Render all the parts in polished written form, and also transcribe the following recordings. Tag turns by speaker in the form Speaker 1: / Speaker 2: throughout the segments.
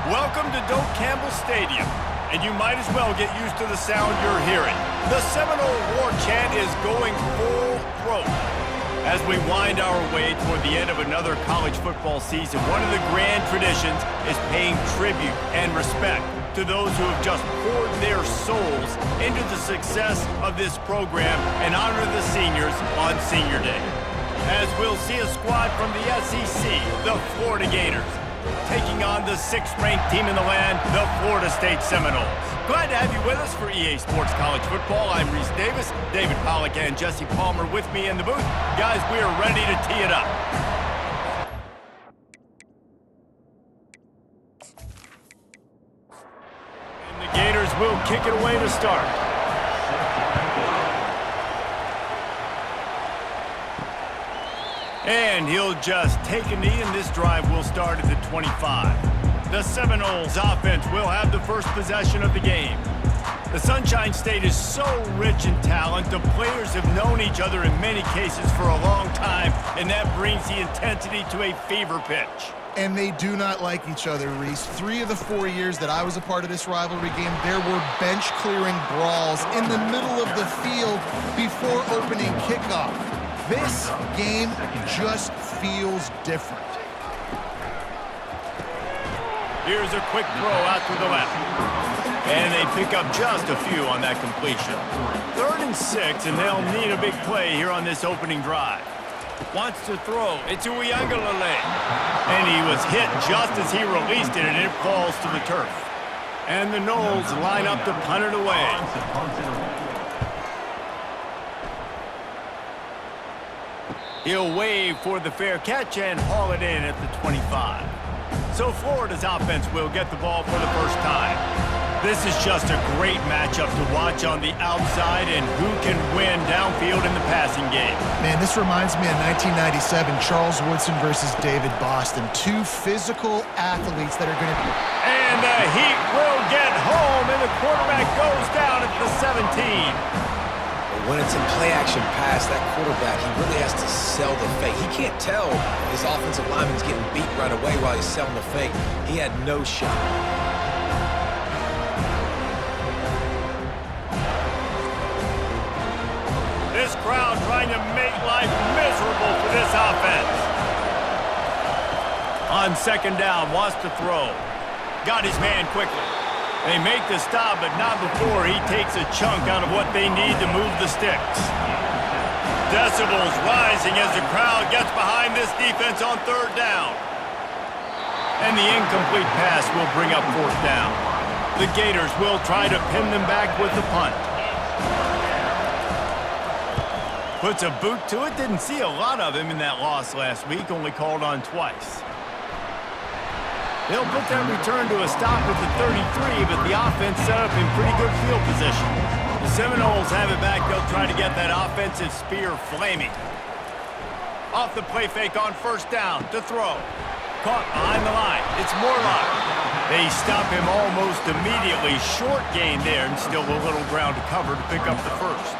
Speaker 1: Welcome to Doak Campbell Stadium, and you might as well get used to the sound you're hearing. The Seminole War Chant is going full throat. As we wind our way toward the end of another college football season, one of the grand traditions is paying tribute and respect to those who have just poured their souls into the success of this program and honor the seniors on Senior Day. As we'll see a squad from the SEC, the Florida Gators, taking on the 6th-ranked team in the land, the Florida State Seminoles. Glad to have you with us for EA Sports College Football. I'm Reese Davis, David Pollack and Jesse Palmer with me in the booth. Guys, we are ready to tee it up. And the Gators will kick it away to start. And he'll just take a knee, and this drive will start at the 25. The Seminoles offense will have the first possession of the game. The Sunshine State is so rich in talent. The players have known each other in many cases for a long time, and that brings the intensity to a fever pitch.
Speaker 2: And they do not like each other, Reese. 3 of the 4 years that I was a part of this rivalry game, there were bench-clearing brawls in the middle of the field before opening kickoff. This game just feels different.
Speaker 1: Here's a quick throw out to the left. And they pick up just a few on that completion. 3rd and 6, and they'll need a big play here on this opening drive. Wants to throw. It's Uiagalelei. And he was hit just as he released it, and it falls to the turf. And the Noles line up to punt it away. He'll wave for the fair catch and haul it in at the 25. So Florida's offense will get the ball for the first time. This is just a great matchup to watch on the outside, and who can win downfield in the passing game.
Speaker 2: Man, this reminds me of 1997, Charles Woodson versus David Boston. 2 physical athletes that are going to...
Speaker 1: And the Heat will get home, and the quarterback goes down at the 17.
Speaker 3: When it's in play-action pass, that quarterback, he really has to sell the fake. He can't tell his offensive lineman's getting beat right away while he's selling the fake. He had no shot.
Speaker 1: This crowd trying to make life miserable for this offense. On 2nd down, wants to throw. Got his man quickly. They make the stop, but not before he takes a chunk out of what they need to move the sticks. Decibels rising as the crowd gets behind this defense on 3rd down. And the incomplete pass will bring up 4th down. The Gators will try to pin them back with the punt. Puts a boot to it. Didn't see a lot of him in that loss last week, only called on twice. They'll put that return to a stop at the 33, but the offense set up in pretty good field position. The Seminoles have it back. They'll try to get that offensive spear flaming. Off the play fake on 1st down to throw. Caught behind the line. It's Morlock. They stop him almost immediately. Short gain there, and still a little ground to cover to pick up the first.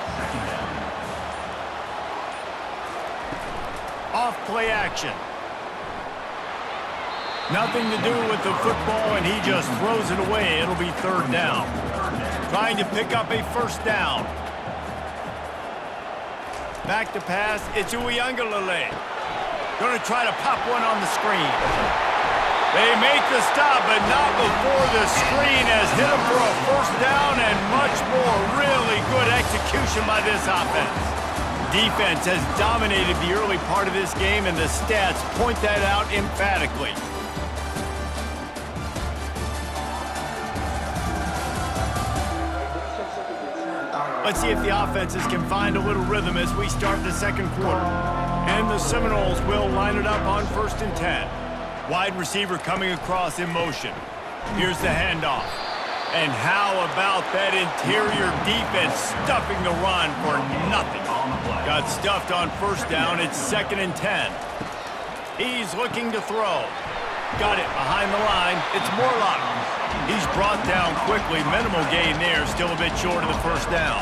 Speaker 1: Off play action. Nothing to do with the football, and he just throws it away. It'll be 3rd down. Trying to pick up a 1st down. Back to pass. It's Uiagalelei. Going to try to pop one on the screen. They make the stop, but not before the screen has hit him for a 1st down and much more. Really good execution by this offense. Defense has dominated the early part of this game, and the stats point that out emphatically. Let's see if the offenses can find a little rhythm as we start the 2nd quarter. And the Seminoles will line it up on 1st and 10. Wide receiver coming across in motion. Here's the handoff. And how about that interior defense stuffing the run for nothing? Got stuffed on 1st down. It's 2nd and 10. He's looking to throw. Got it behind the line. It's Morlock. He's brought down quickly. Minimal gain there. Still a bit short of the 1st down.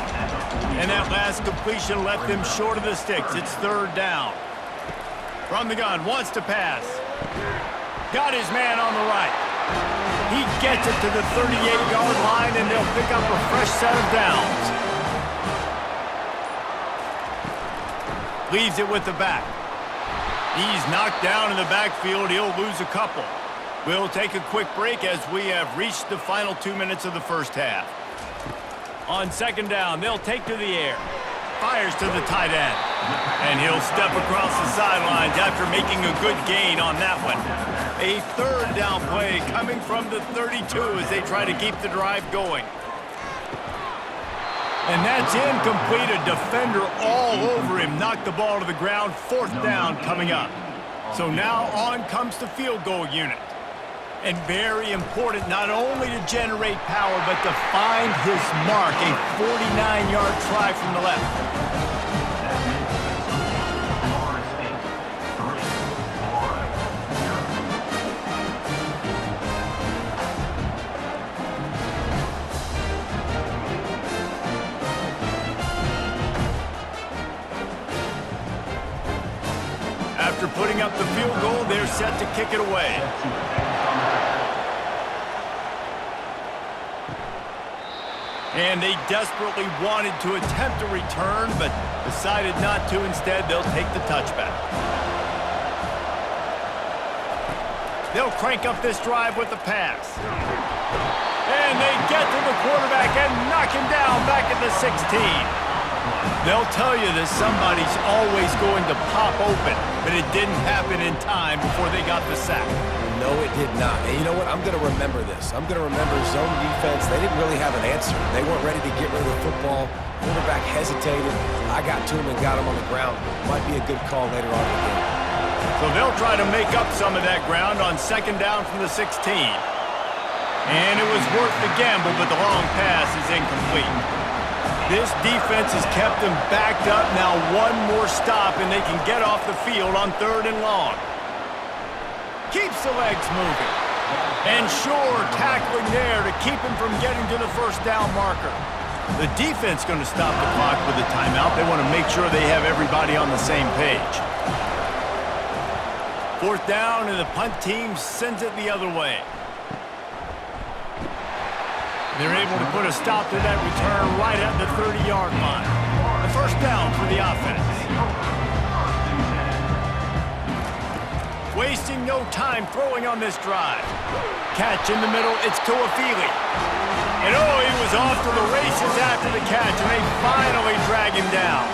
Speaker 1: And that last completion left them short of the sticks. It's 3rd down. From the gun. Wants to pass. Got his man on the right. He gets it to the 38-yard line, and they'll pick up a fresh set of downs. Leaves it with the back. He's knocked down in the backfield. He'll lose a couple. We'll take a quick break as we have reached the final 2 minutes of the first half. On second down, they'll take to the air. Fires to the tight end. And he'll step across the sidelines after making a good gain on that one. A third down play coming from the 32 as they try to keep the drive going. And that's incomplete. A defender all over him. Knocked the ball to the ground. Fourth down coming up. So now on comes the field goal unit. And very important not only to generate power, but to find his mark. A 49-yard try from the left. After putting up the field goal, they're set to kick it away. And they desperately wanted to attempt a return, but decided not to. Instead, they'll take the touchback. They'll crank up this drive with the pass. And they get to the quarterback and knock him down back at the 16. They'll tell you that somebody's always going to pop open, but it didn't happen in time before they got the sack.
Speaker 3: No, it did not. And you know what? I'm going to remember this. I'm going to remember zone defense. They didn't really have an answer. They weren't ready to get rid of the football. Quarterback hesitated. I got to him and got him on the ground. Might be a good call later on in the game.
Speaker 1: So they'll try to make up some of that ground on second down from the 16. And it was worth the gamble, but the long pass is incomplete. This defense has kept them backed up. Now one more stop, and they can get off the field on third and long. Keeps the legs moving. And Shore tackling there to keep him from getting to the first down marker. The defense going to stop the clock with a timeout. They want to make sure they have everybody on the same page. Fourth down, and the punt team sends it the other way. They're able to put a stop to that return right at the 30-yard line. The first down for the offense. Wasting no time throwing on this drive. Catch in the middle, it's Tuafili. And oh, he was off to the races after the catch, and they finally drag him down.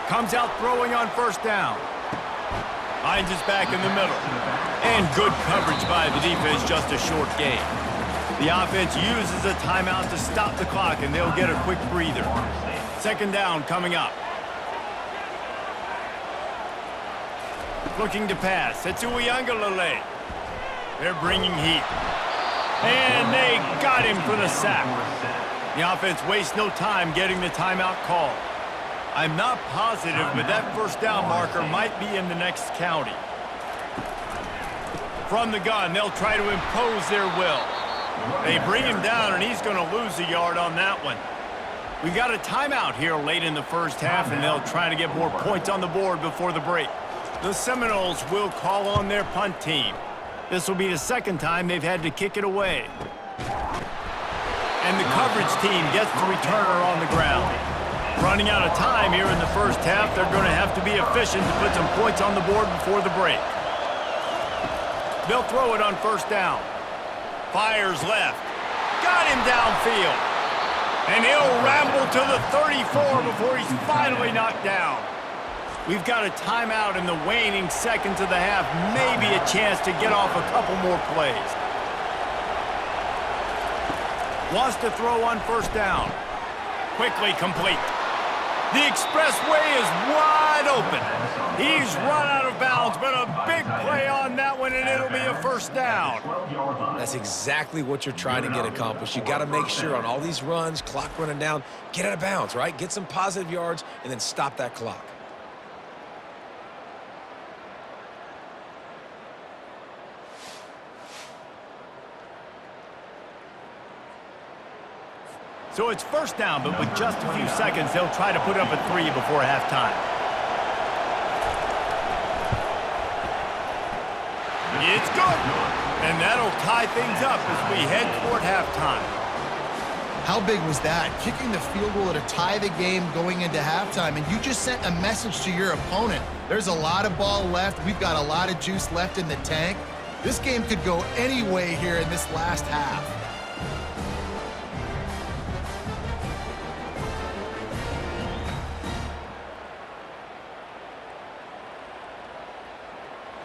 Speaker 1: Comes out throwing on first down. Finds his back in the middle. And good coverage by the defense, just a short gain. The offense uses a timeout to stop the clock, and they'll get a quick breather. Second down coming up. Looking to pass. It's Uiagalelei. They're bringing heat. And they got him for the sack. The offense wastes no time getting the timeout called. I'm not positive, but that first down marker might be in the next county. From the gun, they'll try to impose their will. They bring him down, and he's going to lose a yard on that one. We got a timeout here late in the first half, and they'll try to get more points on the board before the break. The Seminoles will call on their punt team. This will be the second time they've had to kick it away. And the coverage team gets the returner on the ground. Running out of time here in the first half, they're going to have to be efficient to put some points on the board before the break. They'll throw it on first down. Fires left. Got him downfield. And he'll ramble to the 34 before he's finally knocked down. We've got a timeout in the waning seconds of the half. Maybe a chance to get off a couple more plays. Wants to throw on first down. Quickly complete. The expressway is wide open. He's run out of bounds, but a big play on that one, and it'll be a first down.
Speaker 3: That's exactly what you're trying to get accomplished. You got to make sure on all these runs, clock running down, get out of bounds, right? Get some positive yards, and then stop that clock.
Speaker 1: So it's first down, but with just a few seconds, they'll try to put up a 3 before halftime. It's good. And that'll tie things up as we head toward halftime.
Speaker 2: How big was that? Kicking the field goal to tie the game going into halftime, and you just sent a message to your opponent. There's a lot of ball left. We've got a lot of juice left in the tank. This game could go any way here in this last half.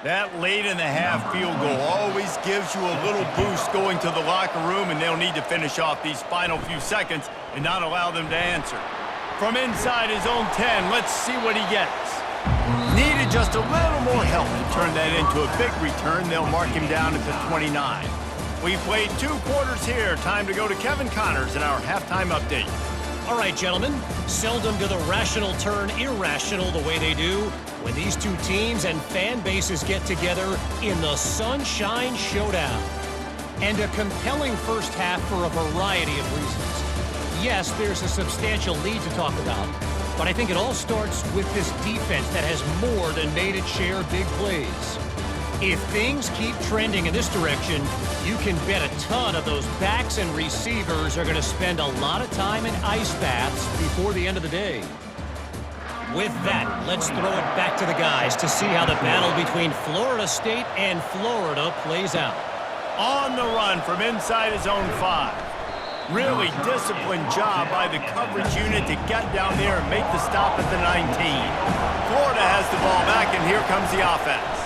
Speaker 1: That late in the half field goal always gives you a little boost going to the locker room, and they'll need to finish off these final few seconds and not allow them to answer. From inside his own 10, let's see what he gets. Needed just a little more help to turn that into a big return. They'll mark him down at the 29. We've played 2 quarters here. Time to go to Kevin Connors in our halftime update.
Speaker 4: All right, gentlemen, seldom do the rational turn irrational the way they do when these two teams and fan bases get together in the Sunshine Showdown. And a compelling first half for a variety of reasons. Yes, there's a substantial lead to talk about, but I think it all starts with this defense that has more than made its share of big plays. If things keep trending in this direction, you can bet a ton of those backs and receivers are going to spend a lot of time in ice baths before the end of the day. With that, let's throw it back to the guys to see how the battle between Florida State and Florida plays out.
Speaker 1: On the run from inside his own 5. Really disciplined job by the coverage unit to get down there and make the stop at the 19. Florida has the ball back, and here comes the offense.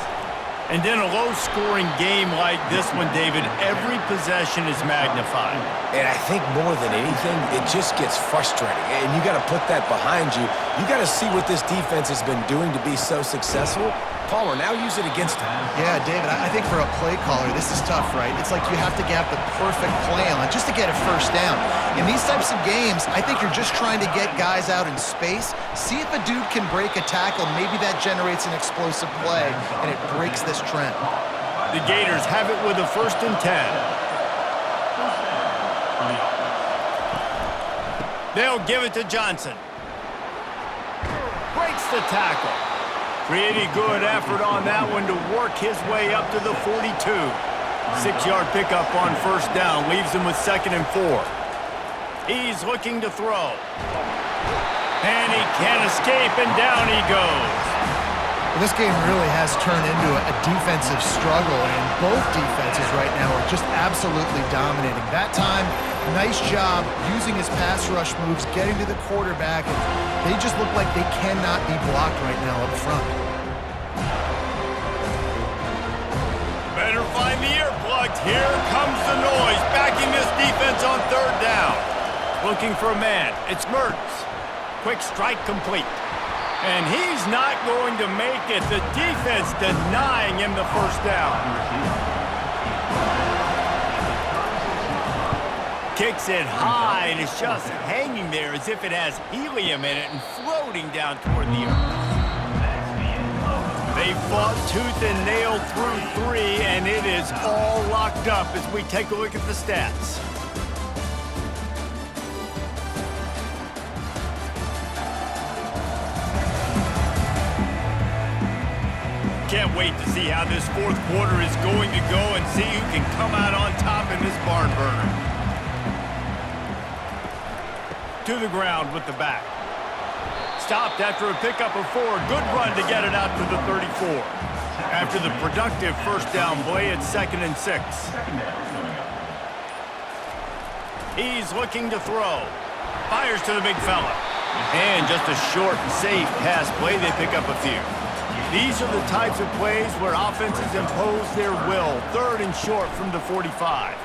Speaker 1: And in a low-scoring game like this one, David, every possession is magnified.
Speaker 3: And I think more than anything, it just gets frustrating. And you got to put that behind you. You got to see what this defense has been doing to be so successful. Palmer, now use it against him.
Speaker 2: Yeah, David, I think for a play caller, this is tough, right? It's like you have to get the perfect play on just to get a first down. In these types of games, I think you're just trying to get guys out in space, see if a dude can break a tackle. Maybe that generates an explosive play, and it breaks this trend.
Speaker 1: The Gators have it with a 1st and 10. They'll give it to Johnson. Breaks the tackle. Pretty good effort on that one to work his way up to the 42. 6-yard pickup on 1st down leaves him with 2nd and 4. He's looking to throw. And he can't escape, and down he goes.
Speaker 2: Well, this game really has turned into a defensive struggle, and both defenses right now are just absolutely dominating. That time, nice job using his pass rush moves, getting to the quarterback, and they just look like they cannot be blocked right now up front.
Speaker 1: Better find the earplugs. Here comes the noise, backing this defense on 3rd down. Looking for a man. It's Mertz. Quick strike complete. And he's not going to make it. The defense denying him the 1st down. Kicks it high, and it's just hanging there as if it has helium in it and floating down toward the earth. They fought tooth and nail through 3, and it is all locked up as we take a look at the stats. Can't wait to see how this 4th quarter is going to go and see who can come out on top in this barn burner. To the ground with the back. Stopped after a pickup of 4. Good run to get it out to the 34. After the productive 1st down play, it's 2nd and 6. He's looking to throw. Fires to the big fella. And just a short and safe pass play, they pick up a few. These are the types of plays where offenses impose their will. 3rd and short from the 45.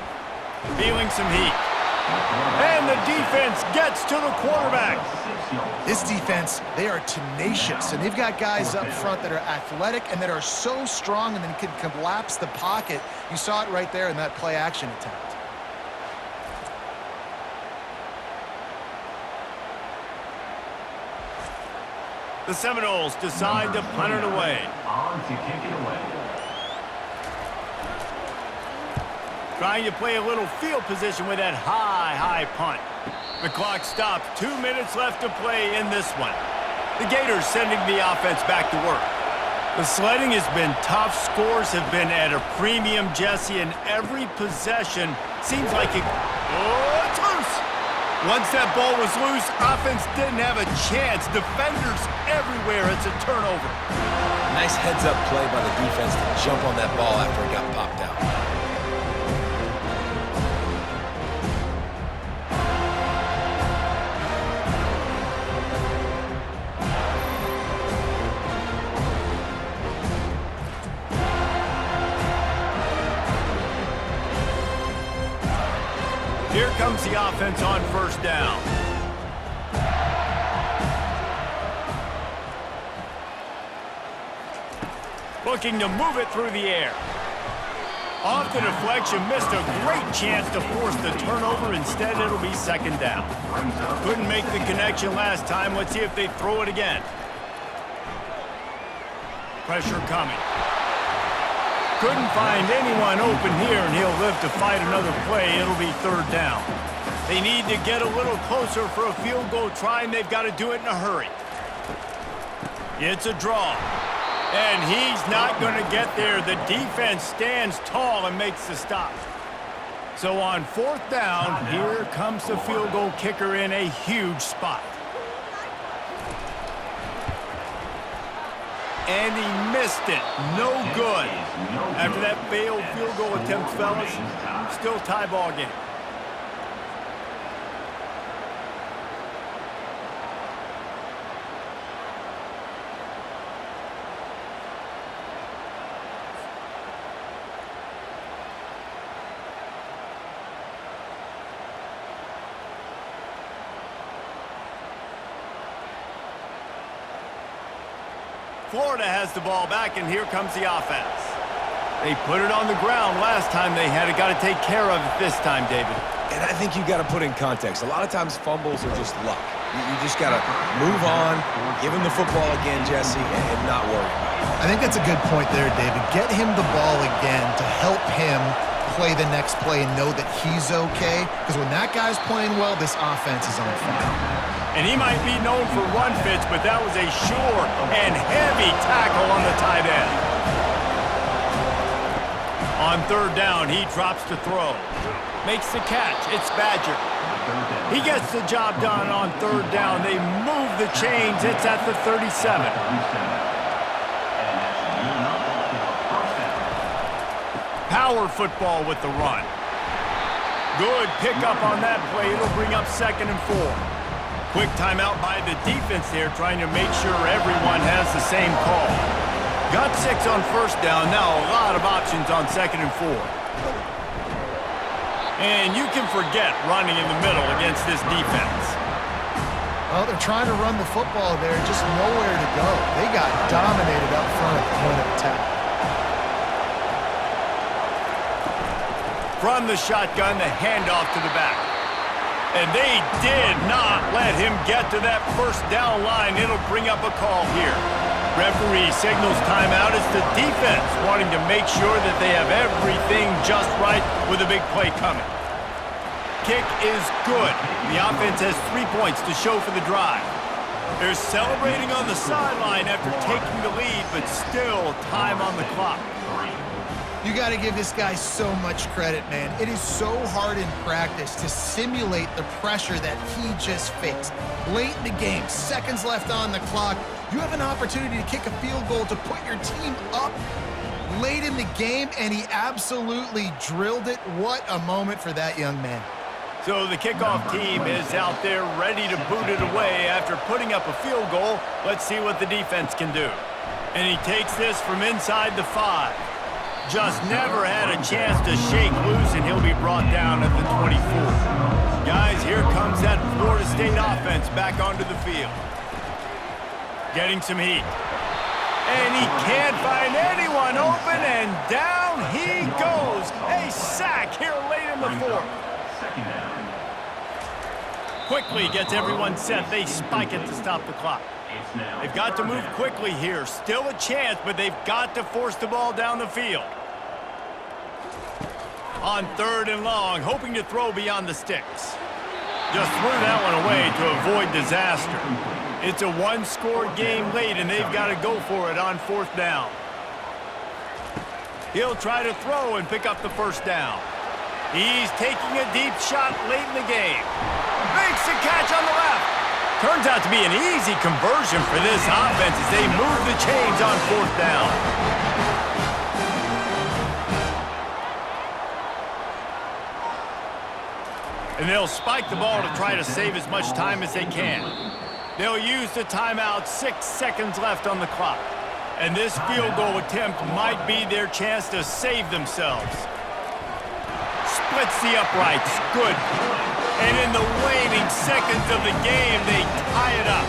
Speaker 1: Feeling some heat. And the defense gets to the quarterback.
Speaker 2: This defense, they are tenacious, and they've got guys up front that are athletic and that are so strong and then can collapse the pocket. You saw it right there in that play-action attempt.
Speaker 1: The Seminoles decide to punt it away. Trying to play a little field position with that high punt. The clock stops. 2 minutes left to play in this one. The Gators sending the offense back to work. The sledding has been tough. Scores have been at a premium, Jesse, and every possession seems like it... Oh, it's loose! Once that ball was loose, offense didn't have a chance. Defenders everywhere. It's a turnover.
Speaker 3: Nice heads-up play by the defense to jump on that ball after it got popped out.
Speaker 1: Here comes the offense on first down. Looking to move it through the air. Off the deflection, missed a great chance to force the turnover. Instead, it'll be second down. Couldn't make the connection last time. Let's see if they throw it again. Pressure coming. Couldn't find anyone open here, and he'll live to fight another play. It'll be third down. They need to get a little closer for a field goal try, and they've got to do it in a hurry. It's a draw. And he's not going to get there. The defense stands tall and makes the stop. So on fourth down, here comes the field goal kicker in a huge spot. And he missed it. No good. After that failed field goal attempt, fellas, still tie ball game. Florida has the ball back, and here comes the offense. They put it on the ground last time they had it. Got to take care of it this time, David.
Speaker 3: And I think you got to put in context. A lot of times fumbles are just luck. You just got to move on, give him the football again, Jesse, and not worry about it.
Speaker 2: I think that's a good point there, David. Get him the ball again to help him play the next play and know that he's okay. Because when that guy's playing well, this offense is on fire.
Speaker 1: And he might be known for run fits, but that was a sure and heavy tackle on the tight end. On third down, he drops to throw. Makes the catch. It's Badger. He gets the job done on third down. They move the chains. It's at the 37. Power football with the run. Good pickup on that play. It'll bring up 2nd and 4. Quick timeout by the defense there, trying to make sure everyone has the same call. Got 6 on first down. Now a lot of options on 2nd and 4. And you can forget running in the middle against this defense.
Speaker 2: Well, they're trying to run the football there, just nowhere to go. They got dominated up front at the point of attack.
Speaker 1: From the shotgun, the handoff to the back. And they did not let him get to that first down line. It'll bring up a call here. Referee signals timeout. It's the defense wanting to make sure that they have everything just right with a big play coming. Kick is good. The offense has 3 points to show for the drive. They're celebrating on the sideline after taking the lead, but still time on the clock.
Speaker 2: You got to give this guy so much credit, man. It is so hard in practice to simulate the pressure that he just faced. Late in the game, seconds left on the clock, you have an opportunity to kick a field goal to put your team up late in the game, and he absolutely drilled it. What a moment for that young man.
Speaker 1: So the kickoff team is out there ready to boot it away after putting up a field goal. Let's see what the defense can do. And he takes this from inside the 5. Just never had a chance to shake loose, and he'll be brought down at the 24. Guys, here comes that Florida State offense back onto the field. Getting some heat. And he can't find anyone open, and down he goes. A sack here late in the 4th. Quickly gets everyone set. They spike it to stop the clock. They've got to move quickly here. Still a chance, but they've got to force the ball down the field. On 3rd and long, hoping to throw beyond the sticks. Just threw that one away to avoid disaster. It's a one-score game late, and they've got to go for it on 4th down. He'll try to throw and pick up the 1st down. He's taking a deep shot late in the game. Makes a catch on the left. Turns out to be an easy conversion for this offense as they move the chains on 4th down. And they'll spike the ball to try to save as much time as they can. They'll use the timeout, 6 seconds left on the clock. And this field goal attempt might be their chance to save themselves. Splits the uprights, good. And in the waning seconds of the game, they tie it up.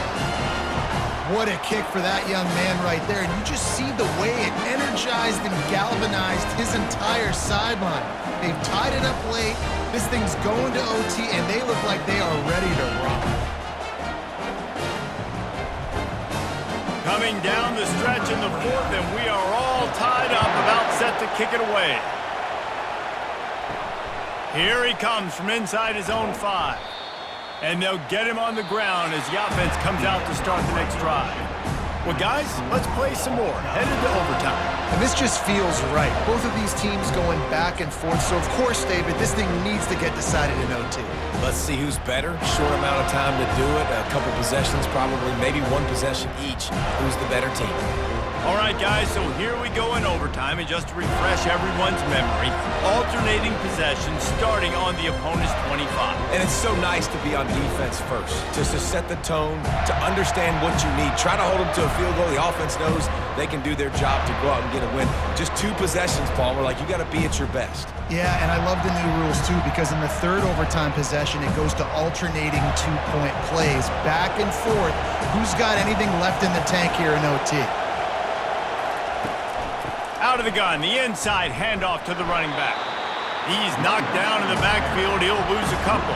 Speaker 2: What a kick for that young man right there. And you just see the way it energized and galvanized his entire sideline. They've tied it up late. This thing's going to OT, and they look like they are ready to rock.
Speaker 1: Coming down the stretch in the 4th, and we are all tied up, about set to kick it away. Here he comes from inside his own 5. And they'll get him on the ground as the offense comes out to start the next drive. Well, guys, let's play some more. Headed to overtime.
Speaker 2: And this just feels right. Both of these teams going back and forth. So, of course, David, this thing needs to get decided in OT.
Speaker 3: Let's see who's better. Short amount of time to do it. A couple possessions, probably maybe one possession each. Who's the better team?
Speaker 1: All right, guys, so here we go in overtime, and just to refresh everyone's memory, alternating possessions starting on the opponent's 25.
Speaker 3: And it's so nice to be on defense first, just to set the tone, to understand what you need. Try to hold them to a field goal. The offense knows they can do their job to go out and get a win. Just 2 possessions, Palmer, like you got to be at your best.
Speaker 2: Yeah, and I love the new rules, too, because in the 3rd overtime possession, it goes to alternating 2-point plays, back and forth. Who's got anything left in the tank here in OT?
Speaker 1: Out of the gun, the inside handoff to the running back. He's knocked down in the backfield. He'll lose a couple.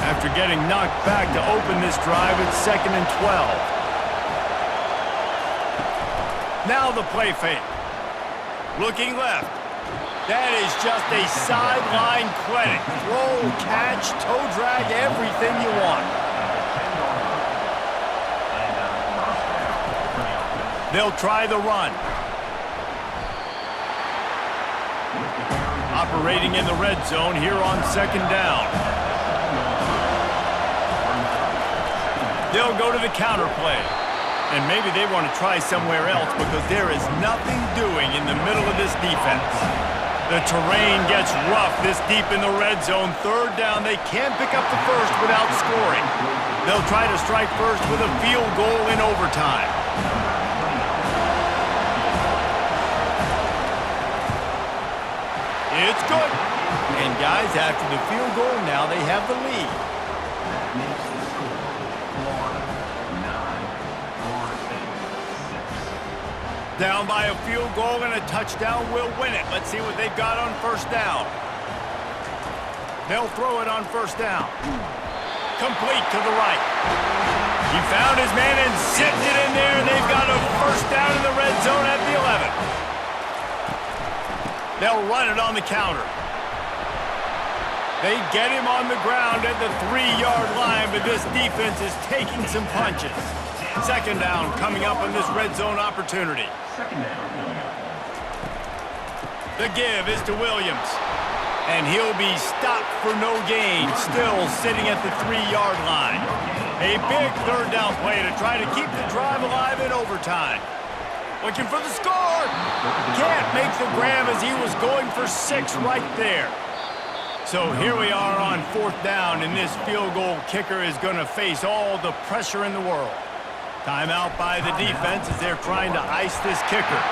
Speaker 1: After getting knocked back to open this drive, it's 2nd and 12. Now the play fake. Looking left. That is just a sideline credit. Throw, catch, toe drag, everything you want. They'll try the run. Operating in the red zone here on 2nd down. They'll go to the counter play. And maybe they want to try somewhere else because there is nothing doing in the middle of this defense. The terrain gets rough this deep in the red zone. 3rd down, they can't pick up the first without scoring. They'll try to strike first with a field goal in overtime. It's good. And guys, after the field goal, now they have the lead. Down by a field goal and a touchdown will win it. Let's see what they've got on 1st down. They'll throw it on 1st down. Complete to the right. He found his man and zipped it in there. They've got a 1st down in the red zone at the 11. They'll run it on the counter. They get him on the ground at the 3-yard line, but this defense is taking some punches. 2nd down coming up on this red zone opportunity. The give is to Williams. And he'll be stopped for no gain, still sitting at the 3-yard line. A big 3rd down play to try to keep the drive alive in overtime. Looking for the score. Can't make the grab as he was going for 6 right there. So here we are on 4th down, and this field goal kicker is going to face all the pressure in the world. Timeout by the defense as they're trying to ice this kicker.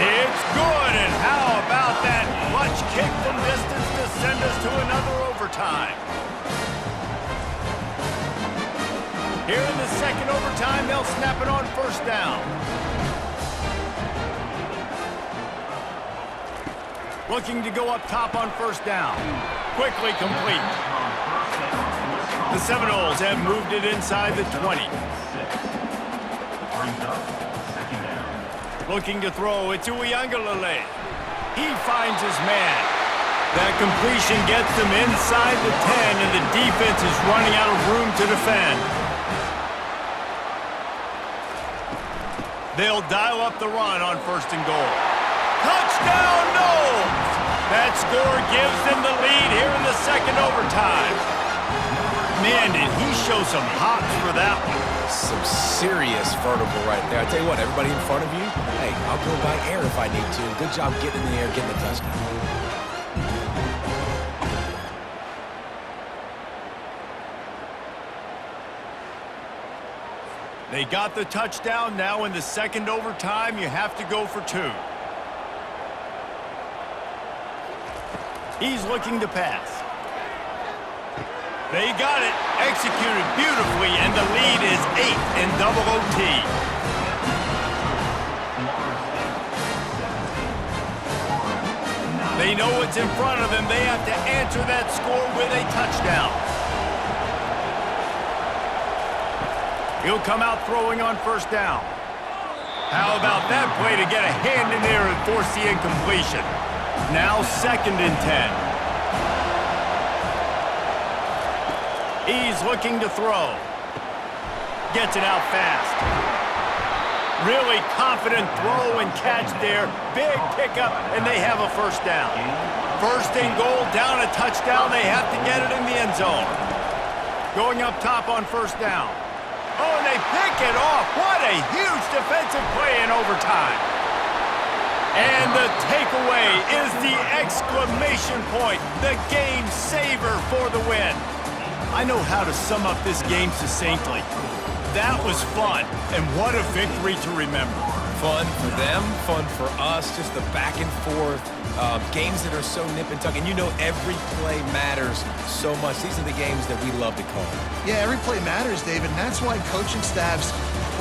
Speaker 1: It's good, and how about that clutch kick from distance to send us to another overtime? Here in the 2nd overtime, they'll snap it on 1st down. Looking to go up top on 1st down. Quickly complete. The Seminoles have moved it inside the 20. Looking to throw, it's Uiagalelei. He finds his man. That completion gets them inside the 10, and the defense is running out of room to defend. They'll dial up the run on 1st and goal. Touchdown, Knowles! That score gives them the lead here in the 2nd overtime. Man, did he show some hops for that one.
Speaker 3: Some serious vertical right there. I tell you what, everybody in front of you, hey, I'll go by air if I need to. Good job getting in the air, getting the touchdown.
Speaker 1: They got the touchdown. Now in the 2nd overtime, you have to go for 2. He's looking to pass. They got it. Executed beautifully, and the lead is 8 in double OT. They know what's in front of them. They have to answer that score with a touchdown. He'll come out throwing on 1st down. How about that play to get a hand in there and force the incompletion? Now 2nd and 10. He's looking to throw. Gets it out fast. Really confident throw and catch there. Big pickup, and they have a 1st down. 1st and goal, down a touchdown. They have to get it in the end zone. Going up top on 1st down. Oh, and they pick it off. What a huge defensive play in overtime. And the takeaway is the exclamation point, the game saver for the win. I know how to sum up this game succinctly. That was fun, and what a victory to remember.
Speaker 3: Fun for them, fun for us, just the back and forth, games that are so nip and tuck, and you know every play matters so much. These are the games that we love to call.
Speaker 2: Yeah, every play matters, David, and that's why coaching staffs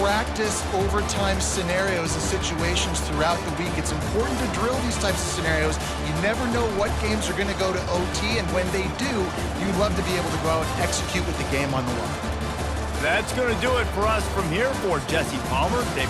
Speaker 2: practice overtime scenarios and situations throughout the week. It's important to drill these types of scenarios. You never know what games are going to go to OT, and when they do, you love to be able to go out and execute with the game on the line.
Speaker 1: That's going to do it for us from here. For Jesse Palmer, David